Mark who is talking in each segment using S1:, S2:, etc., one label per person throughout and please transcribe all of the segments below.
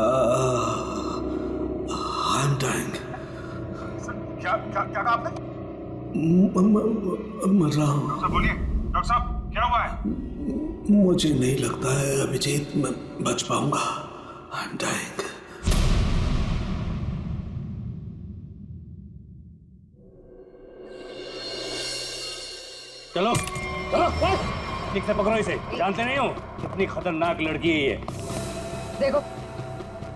S1: I am dying.
S2: क्या क्या क्या कहा आपने?
S1: मर रहा हूँ।
S2: सर बोलिए डॉक्टर साहब, क्या हुआ है?
S1: मुझे नहीं लगता है अभिजीत मैं बच पाऊंगा। I am dying.
S3: चलो चलो ठीक से पकड़ो इसे। जानते नहीं हो कितनी खतरनाक लड़की है ये।
S4: देखो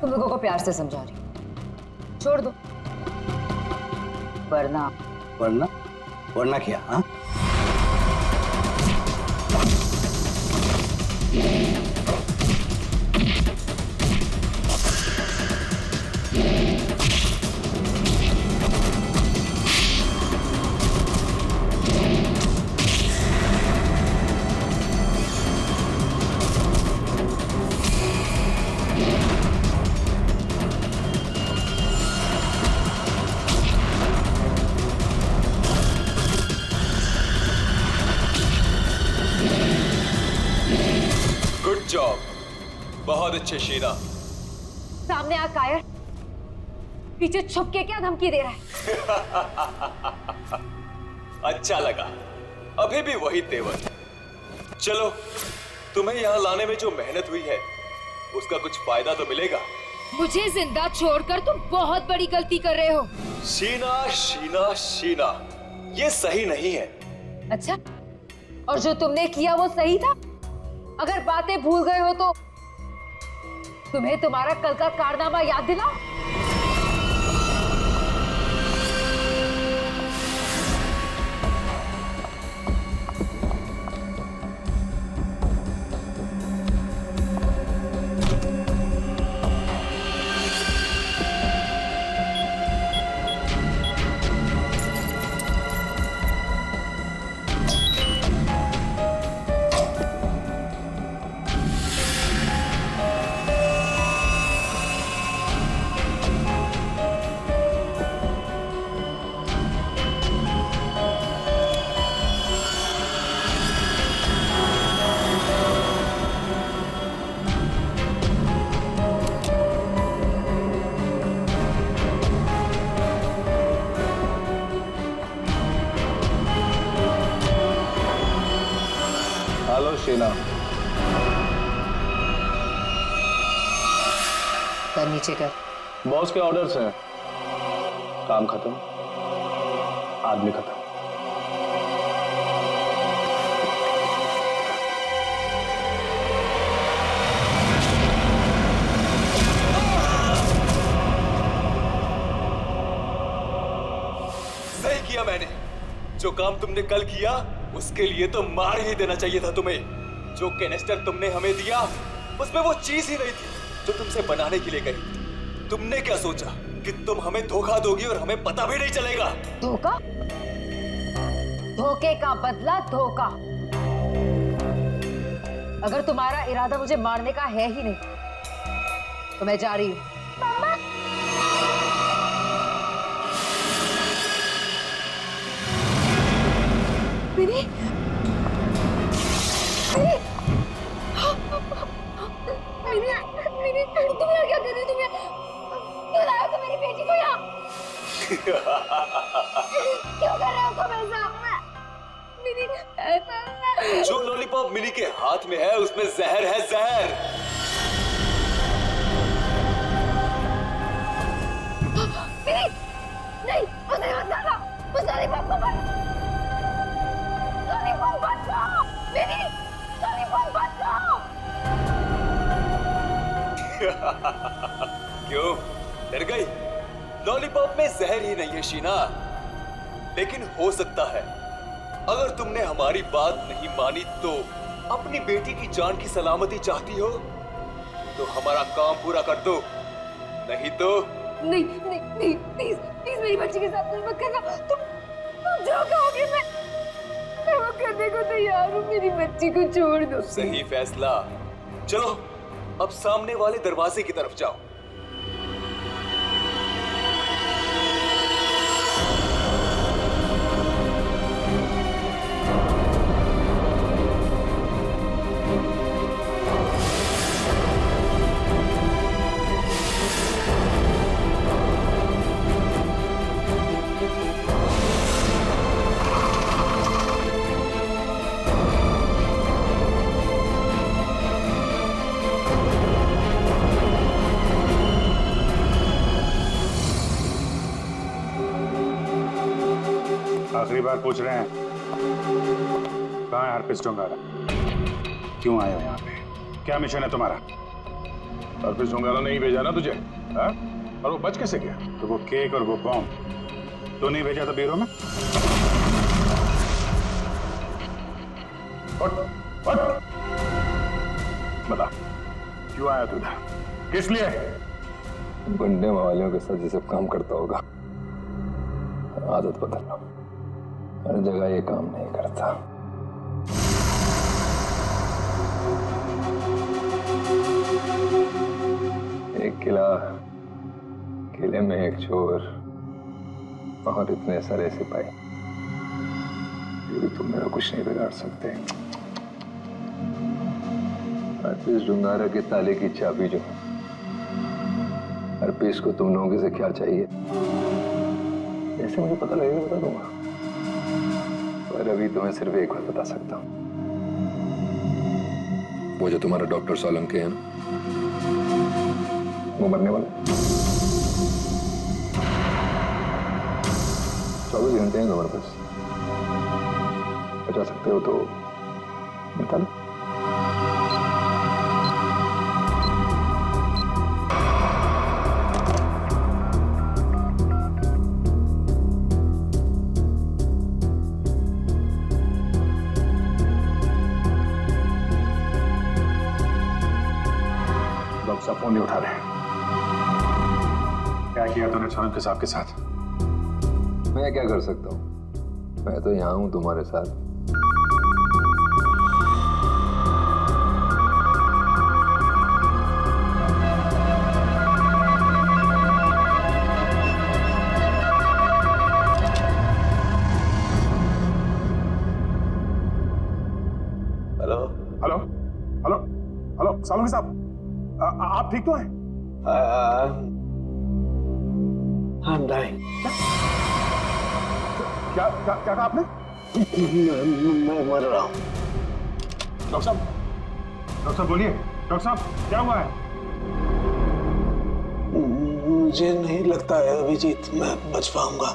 S4: तुम लोगों को प्यार से समझा रही हूं, छोड़ दो वरना
S3: वरना वरना क्या? हाँ
S5: गुड जॉब, बहुत अच्छे शीना।
S4: सामने आ कायर, पीछे छुप के क्या धमकी दे रहा है?
S5: अच्छा लगा, अभी भी वही तेवर। चलो, तुम्हें यहाँ लाने में जो मेहनत हुई है उसका कुछ फायदा तो मिलेगा।
S4: मुझे जिंदा छोड़कर तुम बहुत बड़ी गलती कर रहे हो।
S5: शीना शीना शीना, ये सही नहीं है।
S4: अच्छा, और जो तुमने किया वो सही था? अगर बातें भूल गए हो तो तुम्हें तुम्हारा कल का कारनामा याद दिलाओ।
S5: हेलो शीना।
S4: कर नीचे कर।
S5: बॉस के ऑर्डर्स हैं। काम खत्म, आदमी खत्म। सही किया मैंने। जो काम तुमने कल किया उसके लिए तो मार ही देना चाहिए था तुम्हें। जो कैनिस्टर तुमने हमें दिया उसमें वो चीज ही नहीं थी जो तुमसे बनाने के लिए कही। तुमने क्या सोचा कि तुम हमें धोखा दोगी और हमें पता भी नहीं चलेगा?
S4: धोखा? धोखे का बदला धोखा। अगर तुम्हारा इरादा मुझे मारने का है ही नहीं तो मैं जा रही हूं। मिनी, मिनी, तुम यहाँ क्या कर रही हो? तुम यहाँ क्यों लाए हो? तुम मेरी बेटी को यहाँ क्यों कर रहे हो तुम ऐसा? मिनी,
S5: जो लॉलीपॉप मिनी के हाथ में है उसमें जहर है, जहर।
S4: मिनी, नहीं, उसे मत खाना, उस लॉलीपॉप को मत। लॉलीपॉप मत खाओ, मिनी, लॉलीपॉप मत खाओ।
S5: क्यों डर गई? लॉलीपॉप में जहर ही नहीं है शीना, लेकिन हो सकता है अगर तुमने हमारी बात नहीं मानी तो अपनी बेटी की जान की सलामती चाहती हो तो हमारा काम पूरा कर दो, नहीं तो
S4: नहीं नहीं नहीं, प्लीज प्लीज मेरी बच्ची के साथ मत करना। तुम जो कहोगे मैं वो करने को तैयार हूँ। मेरी बच्ची को छोड़ दो।
S5: सही फैसला। चलो अब सामने वाले दरवाजे की तरफ जाओ।
S2: आखिरी बार पूछ रहे हैं, कहाँ है हरप्रीत जोंगारा? क्यों आए हो यहाँ पे? क्या मिशन है तुम्हारा? हरप्रीत जोंगारा ने ही भेजा ना तुझे, हाँ? और वो बच कैसे गया? तो वो केक और वो बॉम्ब तो नहीं भेजा था ब्यूरो में? उठ, उठ। बता, क्यों आया तू इधर? किस लिए?
S6: गुंडे मवालियों के साथ ये सब काम करता होगा। आदत बदलना, हर जगह ये काम नहीं करता। एक किला, किले में एक चोर और इतने सारे सिपाही, ये भी तुम मेरा कुछ नहीं बिगाड़ सकते। हरप्रीत जोंगारा की ताले की चाबी जो है, हरप्रीत को तुम लोगों से क्या चाहिए ऐसे मुझे पता लगेगा, बता दूंगा। पर अभी तुम्हें सिर्फ एक बात बता सकता हूँ, वो जो तुम्हारा डॉक्टर सोलंकी है ना, वो मरने वाला है। 24 घंटे हैं तुम्हारे पास, बचा सकते हो तो बता लो।
S2: डॉक्टर साहब फोन नहीं उठा रहे। क्या किया तूने सोलंकी साहब के साथ?
S6: मैं क्या कर सकता हूँ? मैं तो यहाँ हूँ तुम्हारे साथ।
S5: Hello
S2: hello hello hello Solanki साहब, आप ठीक तो हैं?
S1: I'm dying.
S2: क्या क्या क्या कहा आपने?
S1: मैं मर रहा हूँ।
S2: डॉक्टर साहब बोलिए। डॉक्टर साहब क्या हुआ है?
S1: मुझे नहीं लगता है अभिजीत मैं बच पाऊंगा।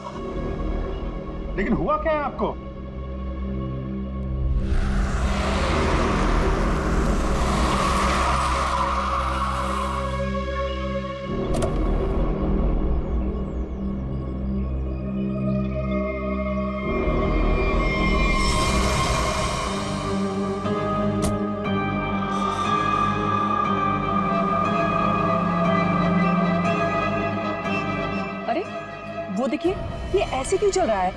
S2: लेकिन हुआ क्या है आपको?
S7: वो देखिए, ये ऐसे क्यों चल रहा है?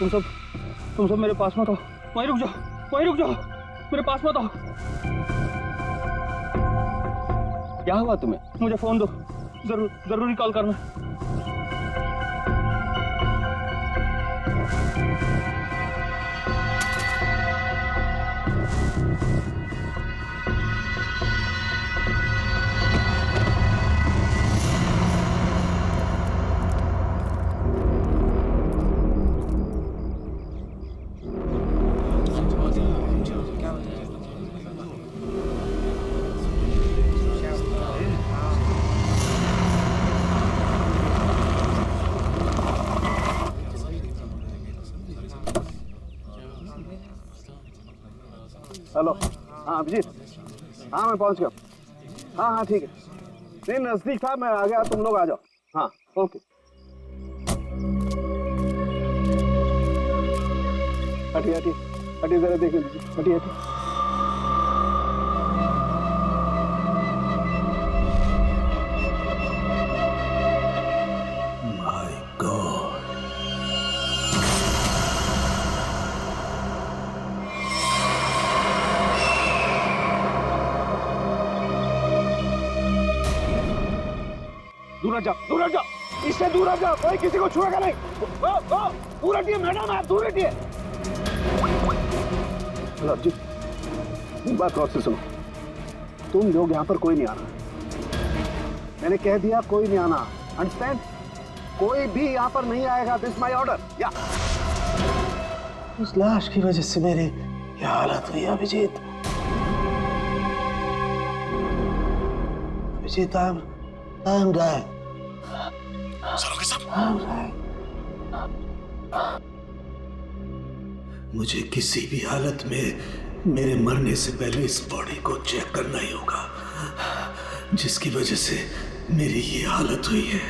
S3: तुम सब मेरे पास मत आओ, वहीं रुक जाओ, मेरे पास मत आओ। क्या हुआ तुम्हें? मुझे फोन दो, जरूरी कॉल करना।
S2: हेलो, हाँ अभिजीत, हाँ मैं पहुंच गया। हाँ ठीक है, नहीं नजदीक था, मैं आ गया, तुम लोग आ जाओ। हाँ ओके। हटिए जरा देख लीजिए, हटिए।
S1: माय गॉड,
S2: दूर हट जाओ, इससे दूर हट जाओ, कोई किसी को छुएगा नहीं। दूर हटिए मैडम, आप दूर हटिए। हेलो जी, बात गौर से सुनो, तुम लोग यहाँ पर कोई नहीं आना, मैंने कह दिया कोई नहीं आना, अंडरस्टैंड? कोई भी यहाँ पर नहीं आएगा, दिस माय ऑर्डर। या
S1: उस लाश की वजह से मेरी ये हालत हुई Abhijit. Abhijit, I am dying.
S2: सरोगे सब?
S1: मुझे किसी भी हालत में मेरे मरने से पहले इस बॉडी को चेक करना ही होगा, जिसकी वजह से मेरी ये हालत हुई है।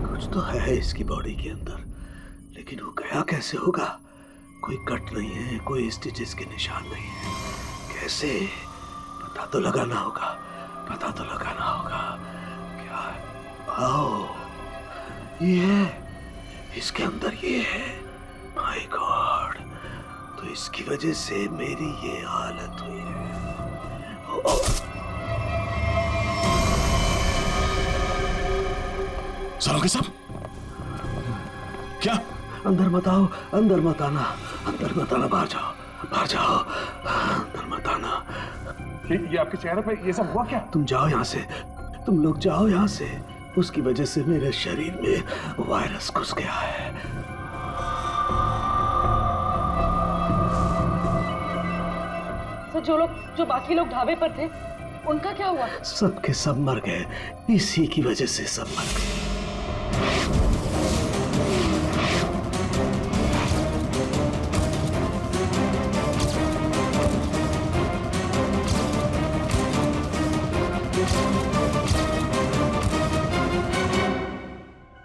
S1: कुछ तो है इसकी बॉडी के अंदर, लेकिन वो गया कैसे होगा? कोई कट नहीं है, कोई स्टिचेस के निशान नहीं है। कैसे? पता तो लगाना होगा, पता तो लगाना होगा। क्या? आओ, ये है, इसके अंदर ये है। माय गॉड, तो इसकी वजह से मेरी ये हालत हुई है।
S2: सरोगे सब? क्या?
S1: अंदर मत आओ, अंदर मत आना, अंदर मत आना, बाहर जाओ, बाहर जाओ, अंदर मत आना।
S2: ये आपके चेहरे पे ये सब हुआ क्या?
S1: तुम जाओ यहाँ से, तुम लोग जाओ यहाँ से। उसकी वजह से मेरे शरीर में वायरस घुस गया है।
S7: तो जो बाकी लोग ढाबे पर थे, उनका क्या हुआ?
S1: सब के सब मर गए, इसी की वजह से सब मर गए।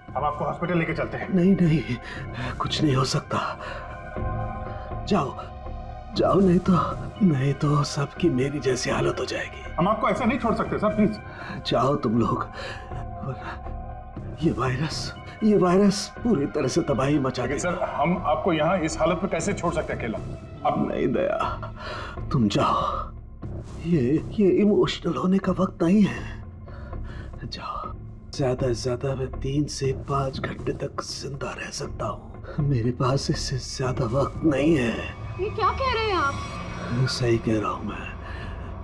S2: हम आपको हॉस्पिटल लेके चलते हैं।
S1: नहीं नहीं, कुछ नहीं हो सकता। जाओ जाओ, नहीं तो सबकी मेरी जैसी हालत हो जाएगी।
S2: हम आपको ऐसा नहीं छोड़ सकते सर, प्लीज।
S1: जाओ तुम लोग, ये वायरस पूरी तरह से तबाही मचा देगा।
S2: सर, हम आपको यहाँ इस हालत में कैसे छोड़ सकते हैं अकेला?
S1: अब नहीं दया, तुम जाओ, ये इमोशनल होने का वक्त नहीं है। जाओ, ज्यादा से ज्यादा मैं 3 से 5 घंटे तक जिंदा रह सकता हूँ। मेरे पास इससे ज्यादा वक्त नहीं है।
S4: ये क्या कह रहे हैं आप?
S1: सही कह रहा हूँ मैं।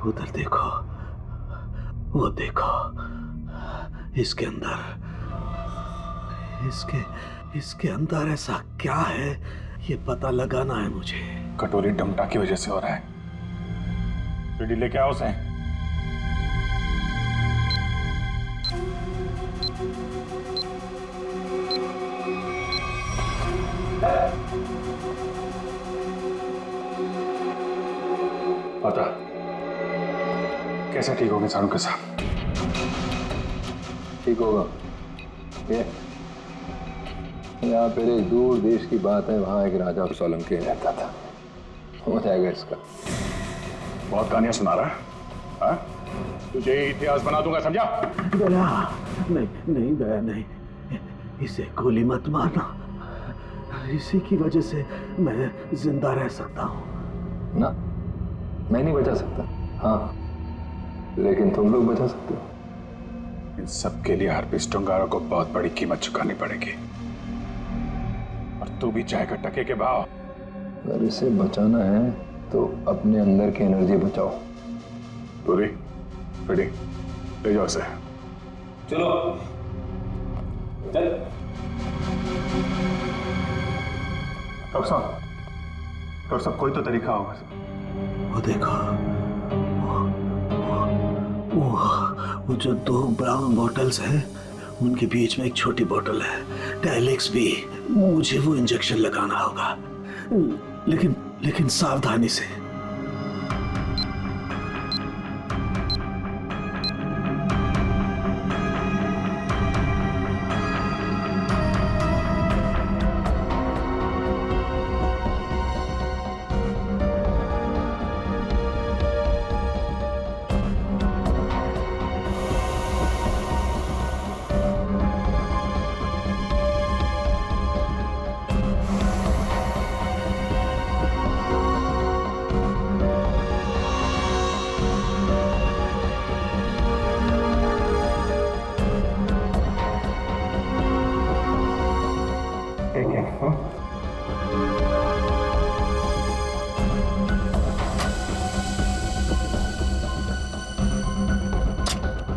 S1: उधर देखो, वो देखो, इसके अंदर इसके अंदर ऐसा क्या है, ये पता लगाना है मुझे।
S2: कटोरी डमटा की वजह से हो रहा है। सीढ़ी लेके आओ उसे। पता कैसे ठीक होंगे सारू के साथ?
S6: ठीक होगा। ये यहाँ पर एक दूर देश की बात है, वहाँ एक राजा सोलंकी रहता था। हो जाएगा इसका।
S2: बहुत कहानियां सुना रहा है, हाँ? तुझे इतिहास बना दूंगा, समझा?
S1: दया नहीं दया नहीं, इसे गोली मत मारना। इसी की वजह से मैं जिंदा रह सकता हूँ।
S6: ना, मैं नहीं बचा सकता, हाँ, लेकिन तुम लोग बचा सकते हो।
S2: इन सब के लिए हार्पिस टोंगारा को बहुत बड़ी कीमत चुकानी पड़ेगी, और तू भी चाहेगा टके के भाव।
S6: अगर इसे बचाना है तो अपने अंदर की एनर्जी बचाओ।
S2: पूरी रेडी, ले जाओ इसे।
S3: चलो चल।
S2: डॉक्टर साहब कोई तो तरीका होगा।
S1: वो देखो, वो जो 2 ब्राउन बॉटल्स हैं, उनके बीच में एक छोटी बॉटल है टाइलेक्स भी। मुझे वो इंजेक्शन लगाना होगा, लेकिन सावधानी से।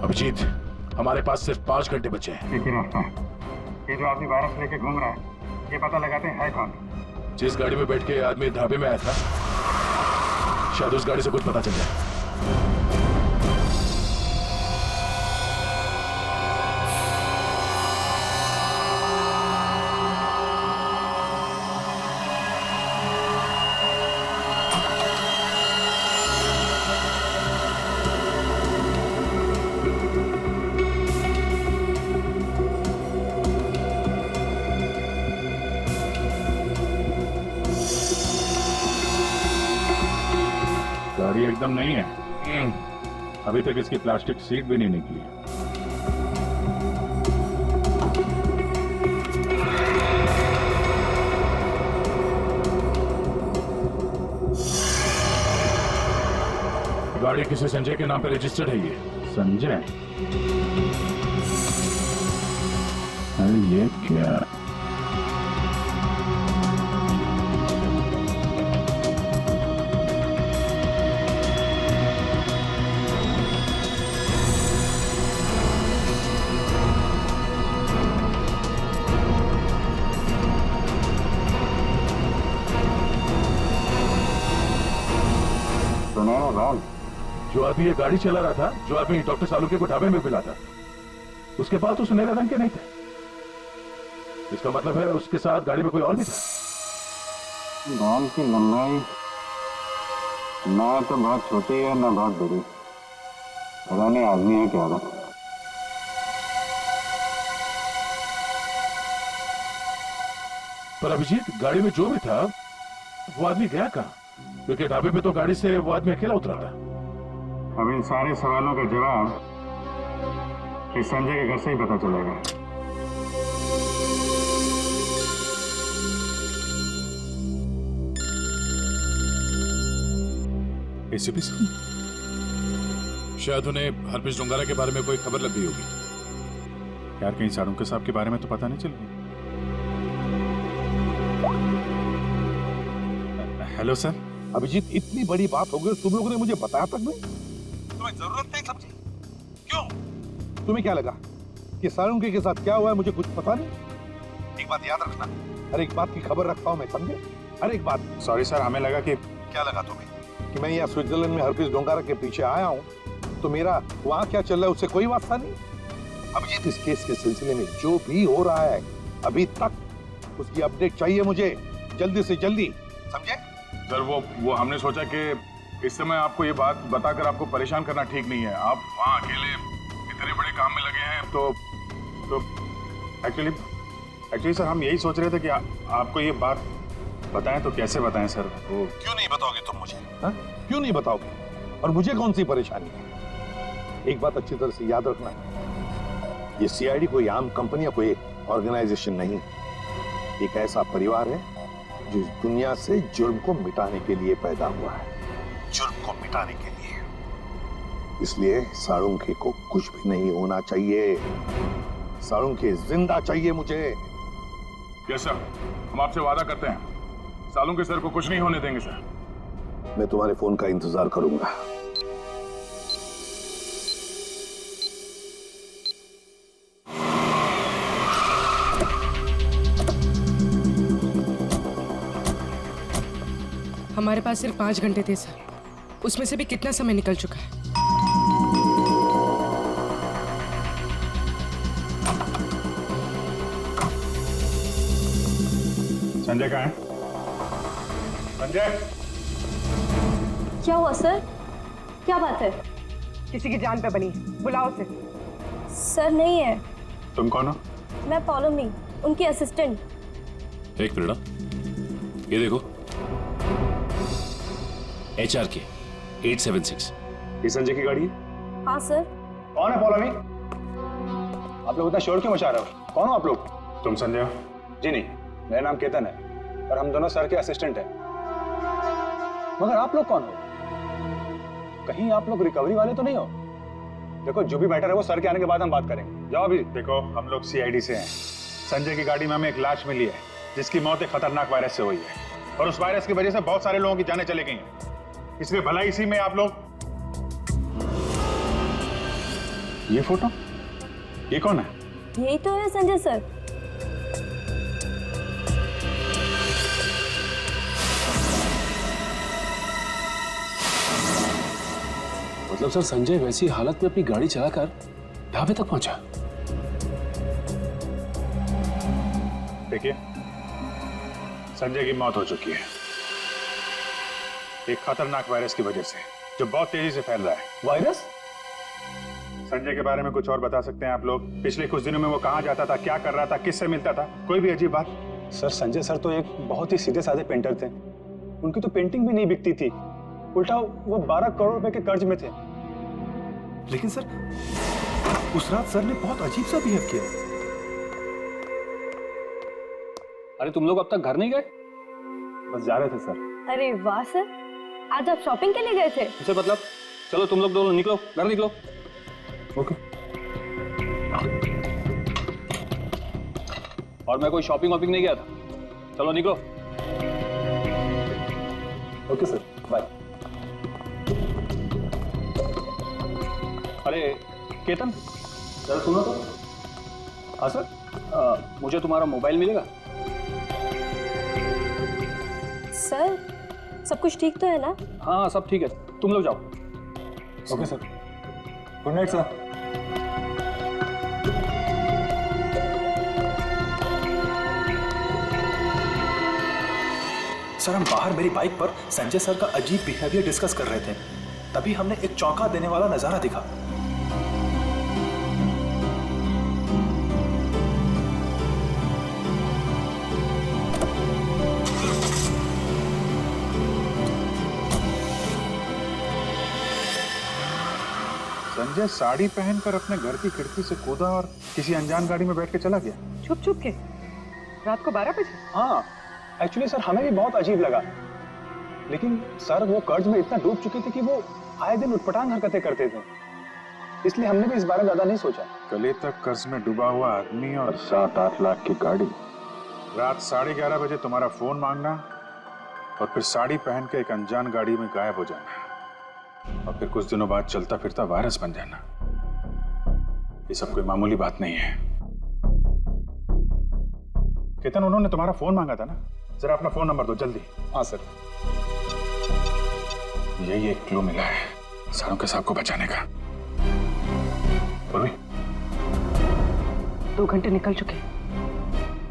S2: अभिजीत, हमारे पास सिर्फ 5 घंटे बचे हैं।
S8: ये जो आदमी वायरस लेके घूम रहा है, ये पता लगाते हैं है कौन। जिस गाड़ी में बैठ के आदमी ढाबे में आया था, शायद उस गाड़ी से कुछ पता चल जाए।
S2: गाड़ी एकदम नहीं है। अभी तक इसकी प्लास्टिक सीट भी नहीं निकली है।
S8: गाड़ी किसी संजय के नाम पे रजिस्टर्ड है ये।
S2: संजय? अरे ये क्या?
S8: जो आदमी ये गाड़ी चला रहा था, जो आदमी डॉक्टर सालुके को ढाबे में मिला था, उसके पास तो सुनहरे रंग के नहीं थे। इसका मतलब है उसके साथ गाड़ी में कोई और भी था।
S9: बाल की लंबाई ना तो बहुत छोटी है ना बहुत बड़ी। पता नहीं आदमी है क्या था।
S8: पर अभिजीत, गाड़ी में जो भी था वो आदमी गया कहाँ? क्योंकि ढाबे पे तो गाड़ी से वो आदमी अकेला उतरा था।
S9: अब इन सारे सवालों का जवाब इस संजय के घर से ही पता चलेगा।
S8: एसीपी साहब, शायद उन्हें हरप्रीत डोंगारा के बारे में कोई खबर लग गई होगी।
S2: यार कहीं सारुंके के साहब के बारे में तो पता नहीं चल रही। Hello sir.
S1: अभिजीत, इतनी बड़ी बात हो गई, तुम लोगों ने मुझे बताया तक नहीं? तुम्हें जरूरत नहीं समझी? क्यों? तुम्हें क्या लगा कि सारुंके के साथ क्या हुआ है मुझे कुछ पता नहीं? एक बात याद रखना, हर एक बात की खबर रखता हूं मैं, समझे? हर एक बात।
S2: सॉरी सर, हमें लगा कि
S1: क्या लगा तुम्हें कि मैं यहाँ स्विट्जरलैंड में हरप्रीत डोंगारा के पीछे आया हूँ तो मेरा वहाँ क्या चल रहा है उससे कोई वास्ता नहीं? अभिजीत, इस केस के सिलसिले में जो भी हो रहा है अभी तक उसकी अपडेट चाहिए मुझे, जल्दी से जल्दी, समझे?
S2: सर वो हमने सोचा कि इस समय आपको ये बात बताकर आपको परेशान करना ठीक नहीं है। आप वहाँ अकेले इतने बड़े काम में लगे हैं तो एक्चुअली सर हम यही सोच रहे थे कि आपको ये बात बताएं तो कैसे बताएं सर? वो
S1: क्यों नहीं बताओगे तुम मुझे? हा? क्यों नहीं बताओगे? और मुझे कौन सी परेशानी है? एक बात अच्छी तरह से याद रखना, ये सीआईडी कोई आम कंपनी या कोई ऑर्गेनाइजेशन नहीं, एक ऐसा परिवार है जो इस दुनिया से जुर्म को मिटाने के लिए पैदा हुआ है, जुर्म को मिटाने के लिए। इसलिए सारुंके को कुछ भी नहीं होना चाहिए, सारुंके जिंदा चाहिए मुझे।
S2: यस सर, हम आपसे वादा करते हैं सारुंके सर को कुछ नहीं होने देंगे सर।
S1: मैं तुम्हारे फोन का इंतजार करूंगा।
S7: हमारे पास सिर्फ 5 घंटे थे सर, उसमें से भी कितना समय निकल चुका है।
S2: संजय कहाँ है? संजय!
S4: क्या हुआ सर? क्या बात है?
S7: किसी की जान पे बनी, बुलाओ उसे।
S4: सर नहीं है।
S2: तुम कौन हो?
S4: मैं पॉलोमी, उनकी असिस्टेंट।
S8: एक मिनट, ये देखो, HRK 876।
S2: ये संजय की गाड़ी है?
S4: हाँ सर।
S9: कौन है पौलमी? आप लोग इतना शोर क्यों मचा रहे हो? कौन हो आप लोग?
S2: तुम संजय हो?
S9: जी नहीं, मेरा नाम केतन है और हम दोनों सर के असिस्टेंट हैं। मगर आप लोग कौन हो? कहीं आप लोग रिकवरी वाले तो नहीं हो? देखो, जो भी मैटर है वो सर के आने के बाद हम बात करेंगे। जाओ अभी।
S2: देखो, हम लोग सीआईडी से हैं। संजय की गाड़ी में हमें एक लाश मिली है जिसकी मौत एक खतरनाक वायरस से हुई है और उस वायरस की वजह से बहुत सारे लोगों की जानें चली गई हैं। इसलिए भला इसी में आप लोग। ये फोटो, ये कौन है?
S4: यही तो है संजय सर।
S10: मतलब सर संजय वैसी हालत में अपनी गाड़ी चलाकर ढाबे तक पहुंचा।
S2: देखिए, संजय की मौत हो चुकी है एक खतरनाक वायरस की वजह से, जो बहुत तेजी से फैल रहा है।
S9: वायरस?
S2: संजय के बारे में कुछ और बता सकते हैं आप लोग? पिछले कुछ दिनों में वो कहाँ जाता था, क्या कर रहा था, किससे मिलता था? कोई भी अजीब बात?
S9: सर संजय सर तो एक बहुत ही सीधे साधे पेंटर थे। उनकी तो पेंटिंग भी नहीं बिकती थी, उल्टा वो 12 करोड़ रुपए के कर्ज में थे।
S11: लेकिन सर उस रात सर ने बहुत अजीब सा बिहेव किया।
S10: अरे तुम लोग अब तक घर नहीं गए?
S9: बस जा रहे थे सर।
S4: अरे वाह सर, आज आप शॉपिंग के लिए गए थे?
S10: उसे मतलब चलो तुम लोग दोनों निकलो, घर निकलो।
S9: ओके।
S10: और मैं कोई शॉपिंग वॉपिंग नहीं गया था, चलो निकलो।
S9: Okay sir, bye.
S10: अरे केतन, जरा सुनो तो। हाँ सर, मुझे तुम्हारा मोबाइल मिलेगा?
S4: सर सब कुछ ठीक तो है ना?
S10: हाँ सब ठीक है, तुम लोग जाओ।
S9: Okay sir, good night sir.
S11: Sir हम बाहर मेरी बाइक पर संजय सर का अजीब बिहेवियर डिस्कस कर रहे थे, तभी हमने एक चौंका देने वाला नजारा दिखा।
S2: संजय साड़ी पहनकर अपने घर की खिड़की से कूदा और किसी अनजान गाड़ी में बैठ के चला गया।
S7: छुप छुप के रात को 12 बजे?
S9: हाँ, एक्चुअली सर हमें भी बहुत अजीब लगा, लेकिन सर वो कर्ज में इतना डूब चुके थे कि वो आए दिन उटपटांग हरकतें करते थे, इसलिए हमने भी इस बारे में ज्यादा नहीं सोचा।
S2: गले तक कर्ज में डूबा हुआ आदमी और
S6: 7-8 लाख की गाड़ी।
S2: रात 11:30 बजे तुम्हारा फोन मांगना और फिर साड़ी पहन के एक अनजान गाड़ी में गायब हो जाना और फिर कुछ दिनों बाद चलता फिरता वायरस बन जाना, ये सब कोई मामूली बात नहीं है। केतन, उन्होंने तुम्हारा फोन मांगा था ना, जरा अपना फोन नंबर दो जल्दी।
S9: हाँ सर।
S2: यही एक क्लू मिला है सारों साहब को बचाने का। बोलो।
S7: 2 घंटे निकल चुके,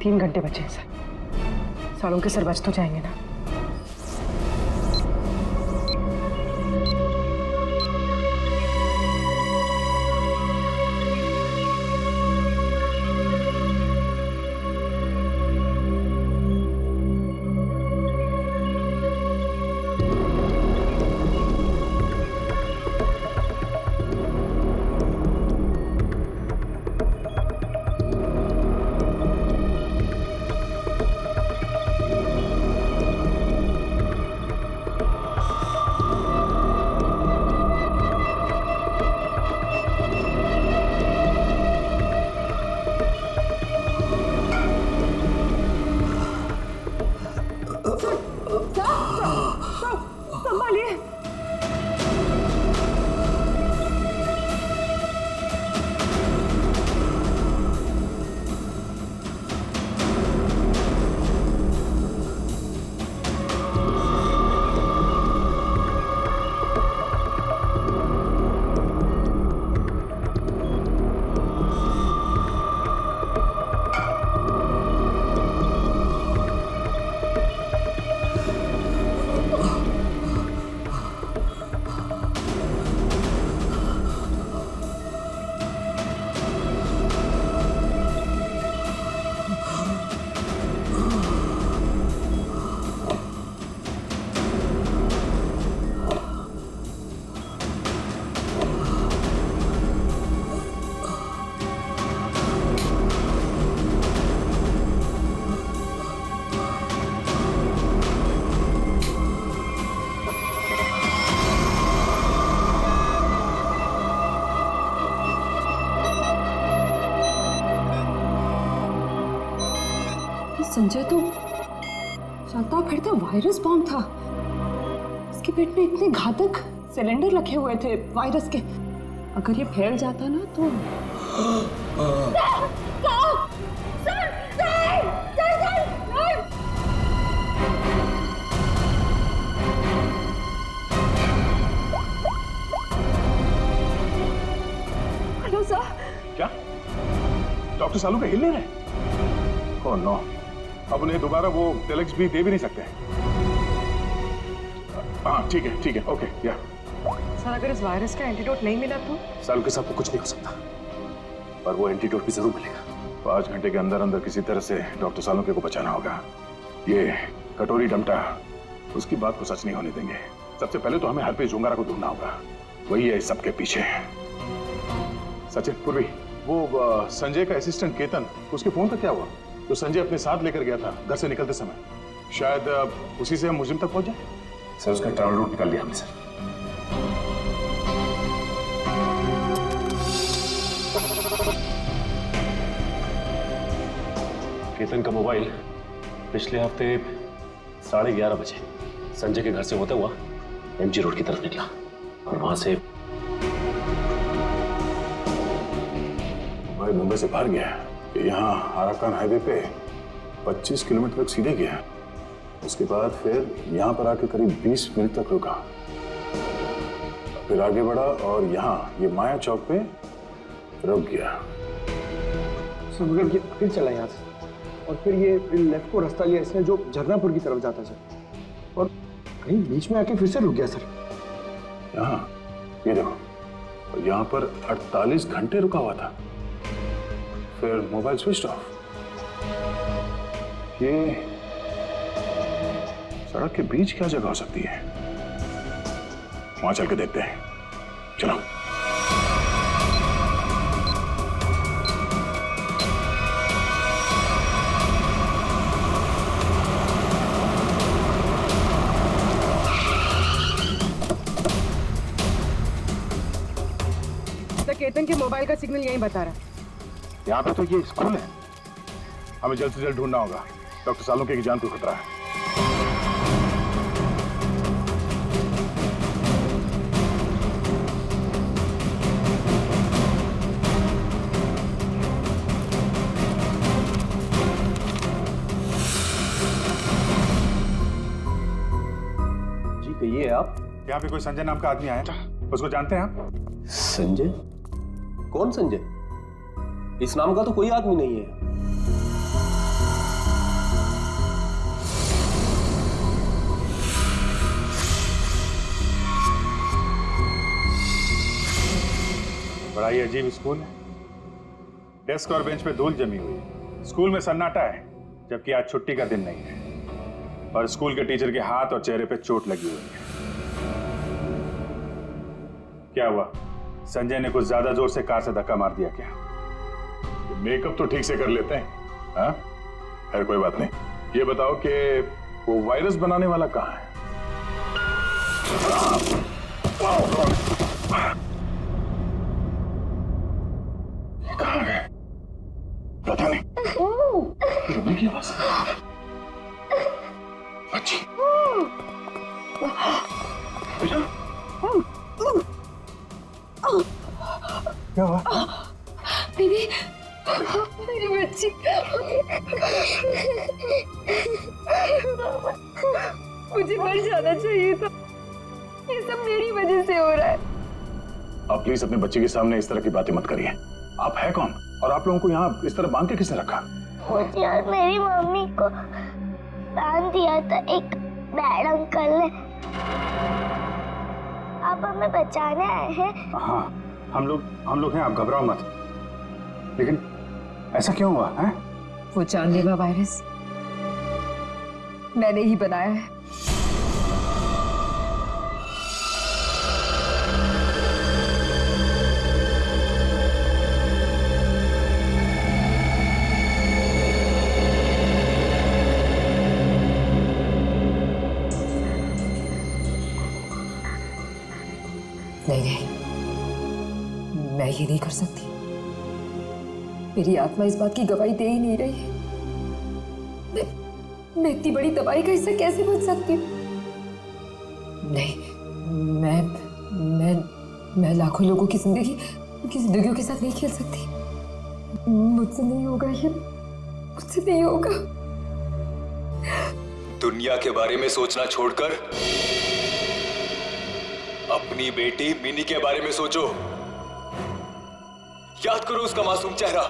S7: 3 घंटे बचे हैं सर। सालों के सर बच तो जाएंगे ना? संभालिए। संजय तो चलता फिरता वायरस बॉम्ब था। इसके पेट में इतने घातक सिलेंडर रखे हुए थे वायरस के, अगर ये फैल जाता ना तो
S2: डॉक्टर सालू के हिल नहीं रहे। ओह नो, अब उन्हें दोबारा वो टेलेक्स भी दे भी नहीं सकते। हाँ ठीक है, ओके या।
S7: सर अगर इस वायरस का एंटीडोट नहीं मिला तो?
S2: सालू के साथ कुछ नहीं हो सकता, पर वो एंटीडोट भी जरूर मिलेगा। 5 घंटे के अंदर अंदर किसी तरह से डॉक्टर सालुके को बचाना होगा। ये कटोरी डमटा उसकी बात को सच नहीं होने देंगे। सबसे पहले तो हमें हरप्रीत जोंगारा को ढूंढना होगा, वही है इस सबके पीछे। सचिन, पूर्वी, वो संजय का असिस्टेंट केतन, उसके फोन का क्या हुआ? तो संजय अपने साथ लेकर गया था घर से निकलते समय, शायद उसी से हम मुजिम तक पहुंच जाए।
S8: सर उसका ट्रैवल रूट निकाल लिया हमने सर।
S3: केतन का मोबाइल पिछले हफ्ते 11:30 बजे संजय के घर से होता हुआ एमजी रोड की तरफ निकला और वहां से
S2: भाई मुंबई से बाहर गया, यहाँ आराकान हाईवे पे 25 किलोमीटर तक सीधे गया। उसके बाद फिर यहाँ पर आके करीब 20 मिनट तक रुका, फिर आगे बढ़ा और यहाँ ये माया चौक पे रुक गया।
S10: सर मगर ये फिर चला यहाँ से और फिर ये लेफ्ट को रास्ता लिया इसने जो झरनापुर की तरफ जाता सर, और कहीं बीच में आके फिर से रुक गया सर।
S2: यहाँ ये देखो, यहाँ पर 48 घंटे रुका हुआ था, फिर मोबाइल स्विच ऑफ। ये सड़क के बीच क्या जगह हो सकती है? वहां चल के देखते हैं, चलो।
S7: केतन के मोबाइल का सिग्नल यहीं बता रहा।
S2: यहाँ पे तो ये स्कूल है, हमें जल्द से जल्द ढूंढना होगा। डॉक्टर सालुके की जान को खतरा है।
S10: जी कहिए आप।
S2: यहाँ पे कोई संजय नाम का आदमी आया था, उसको जानते हैं आप?
S12: संजय? कौन संजय? इस नाम का तो कोई आदमी नहीं है।
S2: बड़ा ही अजीब स्कूल है। डेस्क और बेंच पे धूल जमी हुई है। स्कूल में सन्नाटा है, जबकि आज छुट्टी का दिन नहीं है। और स्कूल के टीचर के हाथ और चेहरे पे चोट लगी हुई है। क्या हुआ? संजय ने कुछ ज्यादा जोर से कार से धक्का मार दिया क्या? मेकअप तो ठीक से कर लेते हैं, हाँ? खैर कोई बात नहीं। ये बताओ कि वो वायरस बनाने वाला कहाँ है? ये कहाँ है? पता नहीं। रोने की आवाज। अच्छी। क्या हुआ?
S4: दीदी, मेरी बच्ची। मुझे मर जाना चाहिए था। ये सब मेरी वजह से हो रहा है।
S2: आप प्लीज अपने बच्चे के सामने इस तरह की बातें मत करिए। आप है कौन? और आप लोगों को यहाँ इस तरह बांध के किसने रखा?
S13: मुझे और मेरी मम्मी को बांध दिया था एक बैड अंकल ने। आप हमें बचाने आए हैं?
S2: हाँ, हम लोग हैं, आप घबराओ मत। लेकिन ऐसा क्यों हुआ है?
S7: वो जानलेवा वायरस मैंने ही बनाया है। नहीं, मैं ये नहीं कर सकती। मेरी आत्मा इस बात की गवाही दे ही नहीं रही है। मैं इतनी बड़ी तबाही का हिस्सा कैसे बन सकती हूँ? नहीं, मैं लाखों लोगों की जिंदगी, उनकी जिंदगियों के साथ नहीं खेल सकती। मुझसे नहीं होगा ये, मुझसे नहीं होगा।
S5: दुनिया के बारे में सोचना छोड़कर अपनी बेटी मिनी के बारे में सोचो। याद करो उसका मासूम चेहरा,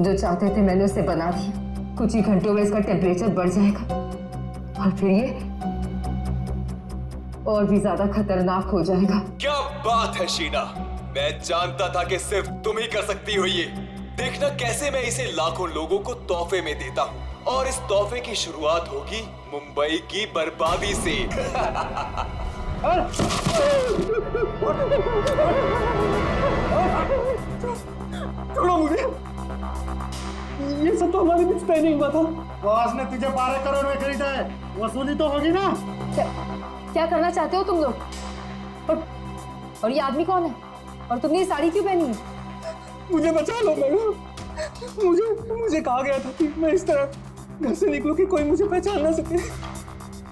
S7: तुम जो चाहते थे मैंने उसे बना दिया। कुछ ही घंटों में इसका टेम्परेचर बढ़ जाएगा और फिर ये और भी ज्यादा खतरनाक हो जाएगा।
S5: क्या बात है शीना, मैं जानता था कि सिर्फ तुम ही कर सकती हो ये। देखना कैसे मैं इसे लाखों लोगों को तोहफे में देता हूँ, और इस तोहफे की शुरुआत होगी मुंबई की बर्बादी से।
S10: छोड़ो मुझे, ये सब तो हमारे बीच तय नहीं हुआ था।
S14: बॉस ने तुझे 12 करोड़ में खरीदा है, वसूली तो होगी ना।
S4: क्या करना चाहते हो तुम लोग? और ये आदमी कौन है? और तुमने ये साड़ी क्यों पहनी है?
S10: मुझे बचा लो मैडम। मुझे कहा गया था कि मैं इस तरह घर से निकलूं कि कोई मुझे पहचान ना सके,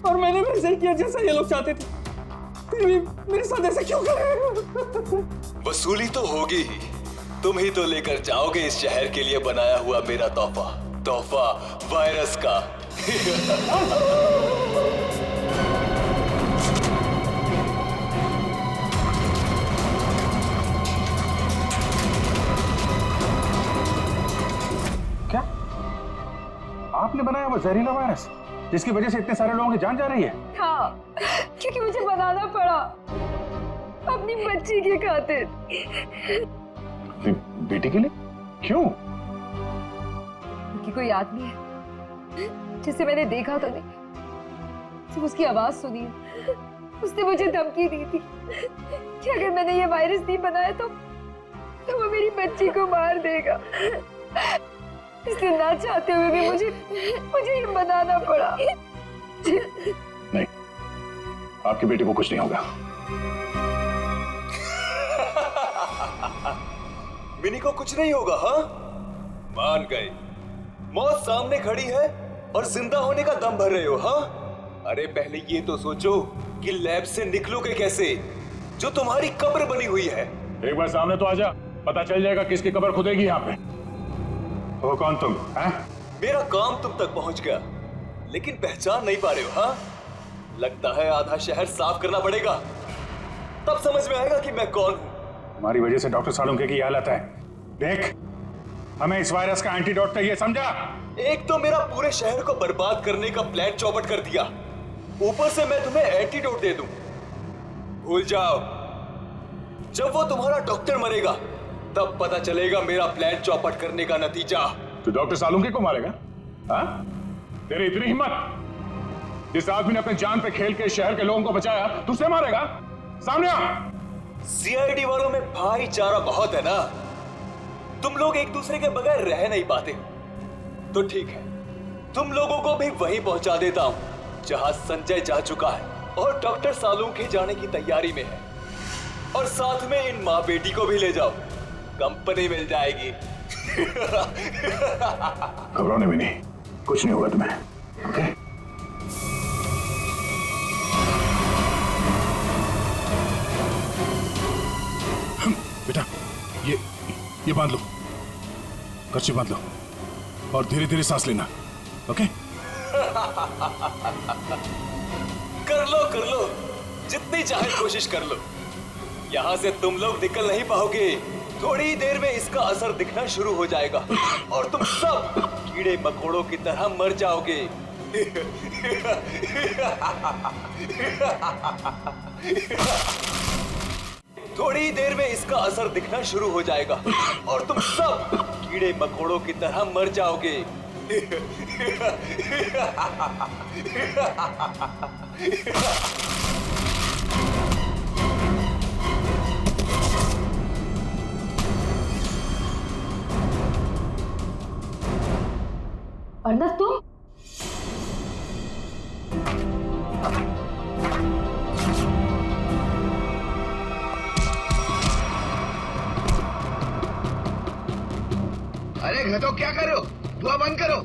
S10: और मैंने वैसे ही किया जैसा ये लोग चाहते थे। फिर भी मेरे साथ ऐसा क्यों कर रहे हो?
S5: वसूली तो होगी ही, तुम ही तो लेकर जाओगे इस शहर के लिए बनाया हुआ मेरा तोहफा वायरस का।
S9: क्या आपने बनाया वो जहरीला वायरस जिसकी वजह से इतने सारे लोगों की जान जा रही है?
S4: हाँ, क्योंकि मुझे बनाना पड़ा अपनी बच्ची के खातिर।
S9: बेटी के लिए? क्यों?
S4: क्योंकि कोई आदमी है जिसे मैंने देखा तो नहीं, सिर्फ उसकी आवाज सुनी है। उसने मुझे धमकी दी थी कि अगर मैंने ये वायरस नहीं बनाया तो वो मेरी बच्ची को मार देगा। इसलिए ना चाहते हुए भी मुझे ये बनाना पड़ा।
S8: नहीं, आपकी बेटी को कुछ नहीं होगा।
S5: मिनी को कुछ नहीं होगा? हाँ, मान गए। मौत सामने खड़ी है और जिंदा होने का दम भर रहे हो? हाँ, अरे पहले ये तो सोचो कि लैब से निकलोगे कैसे, जो तुम्हारी कब्र बनी हुई है।
S8: एक बार सामने तो आजा, पता चल जाएगा किसकी कब्र खुदेगी यहाँ पे।
S9: वो कौन तुम?
S5: मेरा काम तुम तक पहुंच गया, लेकिन पहचान नहीं पा रहे हो? हाँ, लगता है आधा शहर साफ करना पड़ेगा, तब समझ में आएगा कि मैं कौन हूं।
S9: हमारी वजह से डॉक्टर सालुंके की हालत है। देख, हमें इस वायरस का एंटीडोट चाहिए, समझा?
S5: एक तो मेरा पूरे शहर को बर्बाद करने का प्लान चौपट कर दिया, ऊपर से मैं तुम्हें एंटीडोट दे दूं। भूल जाओ, जब वो तुम्हारा डॉक्टर मरेगा तब पता चलेगा मेरा प्लान चौपट करने का नतीजा।
S8: तो डॉक्टर सालुंके को मारेगा? हाँ? तेरी इतनी हिम्मत? जिस आदमी ने अपने जान पे खेल के शहर के लोगों को बचाया, तू उसे मारेगा? सामने आ।
S5: सीआईडी वालों में भाईचारा बहुत है ना, तुम लोग एक दूसरे के बगैर रह नहीं पाते। तो ठीक है, तुम लोगों को भी वहीं पहुंचा देता हूं जहां संजय जा चुका है और डॉक्टर सालुंके जाने की तैयारी में है। और साथ में इन माँ बेटी को भी ले जाओ, कंपनी मिल जाएगी।
S8: घबराने भी नहीं, कुछ नहीं होगा तुम्हें। ओके? बेटा, ये बांध लो, कर्ची बांध लो और धीरे धीरे सांस लेना। ओके?
S5: कर लो, जितनी चाहे कोशिश कर लो। यहां से तुम लोग निकल नहीं पाओगे। थोड़ी ही देर में इसका असर दिखना शुरू हो जाएगा और तुम सब कीड़े मकोड़ों की तरह मर जाओगे। थोड़ी ही देर में इसका असर दिखना शुरू हो जाएगा और तुम सब कीड़े मकोड़ों की तरह मर जाओगे।
S4: अर्नब, तुम?
S1: अरे घटो, क्या कर रहे हो? धुआं बंद करो।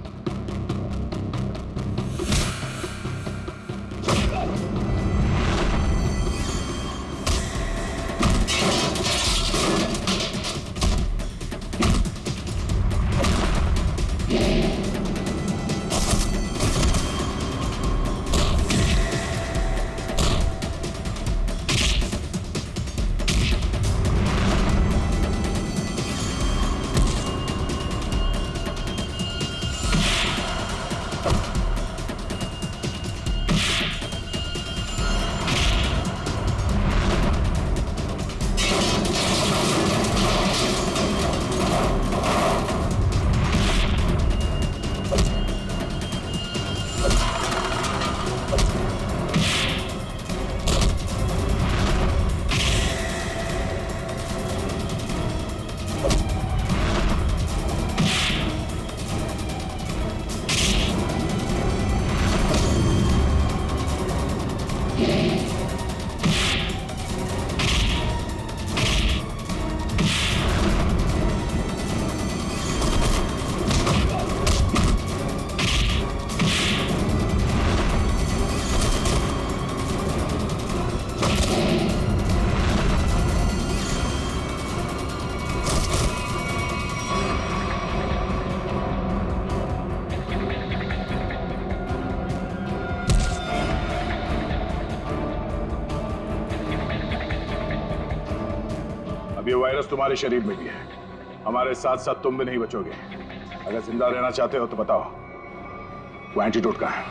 S2: वायरस तुम्हारे शरीर में भी है, हमारे साथ साथ तुम भी नहीं बचोगे। अगर जिंदा रहना चाहते हो तो बताओ, वो एंटीडोट कहाँ है?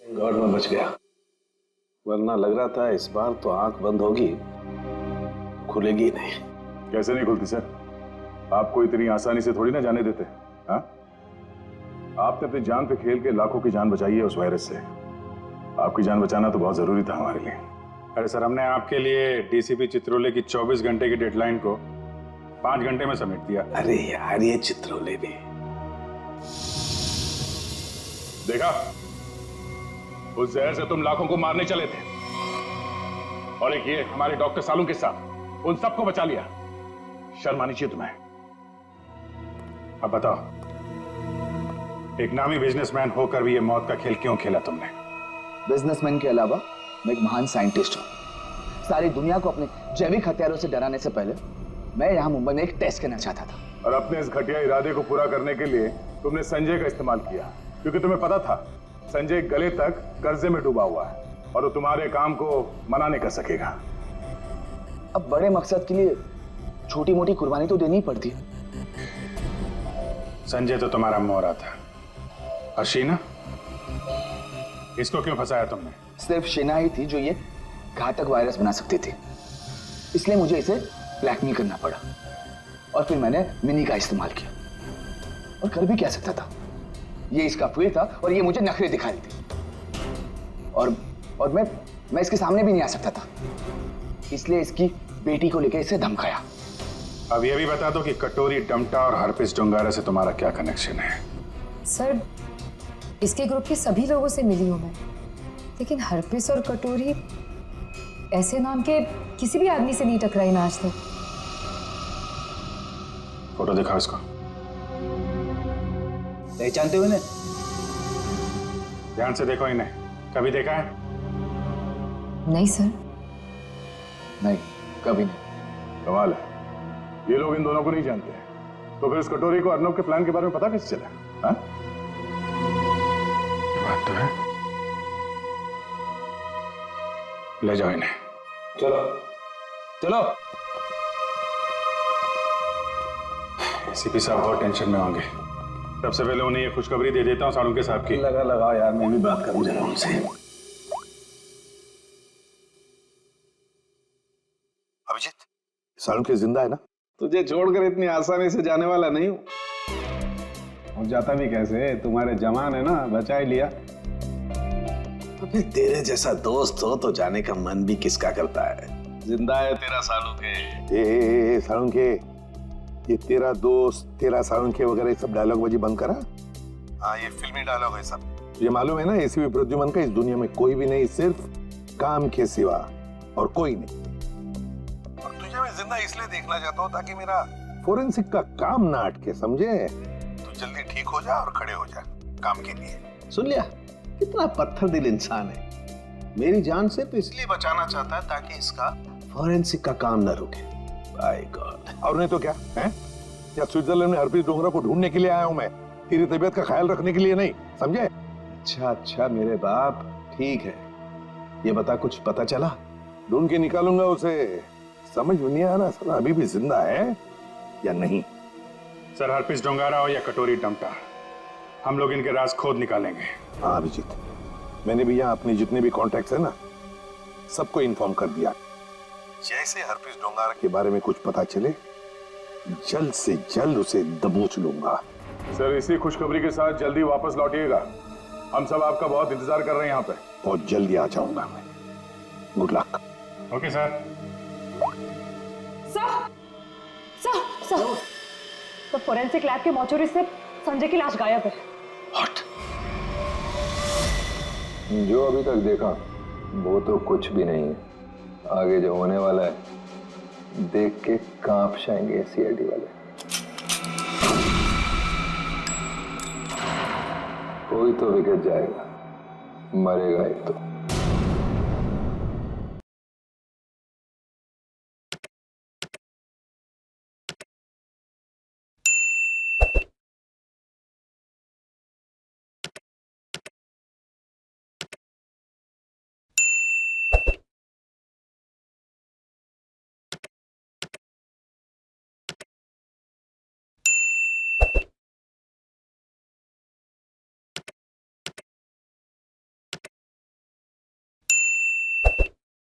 S6: गॉड में बच गया, वरना लग रहा था इस बार तो आंख बंद होगी, खुलेगी नहीं।
S2: कैसे नहीं खुलती सर? आपको इतनी आसानी से थोड़ी ना जाने देते। हाँ, आपने अपनी जान पे खेल के लाखों की जान बचाई है उस वायरस से। आपकी जान बचाना तो बहुत जरूरी था हमारे लिए।
S9: अरे सर, हमने आपके लिए डीसीपी चित्रोले की 24 घंटे की डेडलाइन को 5 घंटे में समेट दिया।
S6: अरे यार, ये चित्रोले भी
S2: देखा, उस जहर से तुम लाखों को मारने चले थे, और एक ये हमारे डॉक्टर सालू के साथ उन सबको बचा लिया। शर्म आनी चाहिए तुम्हें।
S9: अब बताओ, एक नामी बिजनेसमैन होकर भी ये मौत का खेल क्यों खेला तुमने?
S15: बिजनेसमैन के अलावा मैं एक महान साइंटिस्ट हूं। सारी दुनिया को अपने जैविक हथियारों से डराने से पहले मैं यहाँ मुंबई में एक टेस्ट करना चाहता था।
S2: और अपने इस घटिया इरादे को पूरा करने के लिए तुमने संजय का इस्तेमाल किया, क्योंकि तुम्हें पता था संजय गले तक कर्जे में डूबा हुआ है और वो तुम्हारे काम को मना नहीं कर सकेगा।
S15: अब बड़े मकसद के लिए छोटी मोटी कुर्बानी तो देनी पड़ती है।
S9: संजय तो तुम्हारा मोहरा था, और शीना, इसको क्यों फंसाया तुमने?
S15: सिर्फ शीना ही थी जो ये घातक वायरस बना सकती थी, इसलिए मुझे इसे ब्लैकमेल करना पड़ा। और फिर मैंने मिनी का इस्तेमाल किया, और कर भी क्या सकता था, ये इसका फील्ड था और ये मुझे नखरे दिखा रही थी। और मैं इसके सामने भी नहीं आ सकता था, इसलिए इसकी बेटी को लेकर इसे धमकाया।
S9: अब ये भी बता दो कि कटोरी डमटा और हरपिस डोंगारा से तुम्हारा क्या कनेक्शन है?
S4: सर, इसके ग्रुप के सभी लोगों से मिली हूं मैं, लेकिन हरपिस और कटोरी ऐसे नाम के किसी भी आदमी से नहीं टकराई मैं आज तक।
S9: फोटो दिखाओ इसको।
S15: पहचानते हो इन्हें?
S9: ध्यान से देखो इन्हें, कभी देखा है?
S4: नहीं सर।
S15: नहीं, कभी नहीं।
S2: कमाल है, ये लोग इन दोनों को नहीं जानते हैं, तो फिर इस कटोरी को अर्नब के प्लान के बारे में पता कैसे चला? हाँ?
S9: बात तो है। ले जाओ इन्हें।
S6: चलो चलो।
S9: सीपी साहब बहुत टेंशन में होंगे, सबसे पहले उन्हें ये खुशखबरी दे देता हूँ सालुंके साहब की।
S6: लगा यार, मैं भी बात करूं जरा उनसे।
S8: अभिजीत, सालुंके जिंदा है ना?
S6: तुझे छोड़कर इतनी आसानी से जाने वाला नहीं हूं। और जाता भी कैसे, तुम्हारे जवान है ना, बचा ही लिया।
S12: अभी तेरे जैसा दोस्त हो तो जाने का मन भी किसका करता है।
S6: जिंदा है तेरा सालुंके।
S8: ए सालुंके, ये तेरा दोस्त, तेरा सालुंके वगैरह सब डायलॉग बाजी बंद करा। हाँ, ये फिल्मी डायलॉग है सब। ये मालूम है ना, एसीपी प्रद्युमन का इस दुनिया में कोई भी नहीं, सिर्फ काम के सिवा और कोई नहीं। और तुझे मैं जिंदा इसलिए देखना चाहता हूँ ताकि मेरा फोरेंसिक का काम ना अटके, समझे? तू जल्दी ठीक हो जा और खड़े हो जा काम के लिए।
S12: सुन लिया, कितना पत्थर दिल इंसान है। मेरी जान से तो इसलिए बचाना चाहता है ताकि इसका फॉरेंसिक का काम न रुके। By God.
S8: और नहीं तो क्या है? क्या स्विट्जरलैंड में हरप्रीत डोंगरा को ढूंढने के लिए आया हूं मैं, तेरी तबीयत का ख्याल रखने के लिए नहीं, समझे?
S12: अच्छा मेरे बाप, ठीक है। ये बता, कुछ पता चला?
S8: ढूंढ के निकालूंगा उसे। समझ में नहीं आ रहा साला अभी भी जिंदा है या नहीं।
S9: सर, हरपिस डोंगारा हो या कटोरी डमटा, हम लोग इनके राज खोद निकालेंगे।
S8: हाँ अभिजीत, मैंने भी यहाँ अपने जितने भी कॉन्टैक्ट्स है ना, सबको इन्फॉर्म कर दिया। जैसे हरप्रीत डोंगारा के बारे में कुछ पता चले, जल्द से जल्द उसे दबोच लूंगा।
S2: सर, इसी खुशखबरी के साथ जल्दी वापस लौटिएगा। हम सब आपका बहुत इंतजार कर रहे हैं यहाँ पे।
S8: बहुत जल्दी आ जाऊंगा मैं। Good luck.
S9: Okay sir.
S7: Sir, तो फोरेंसिक लैब के मॉर्चरी से संजय की लाश गायब है।
S8: What?
S6: जो अभी तक देखा वो तो कुछ भी नहीं है। आगे जो होने वाला है देख के कांप जाएंगे सीआईडी वाले। कोई तो विकेट जाएगा, मरेगा एक तो।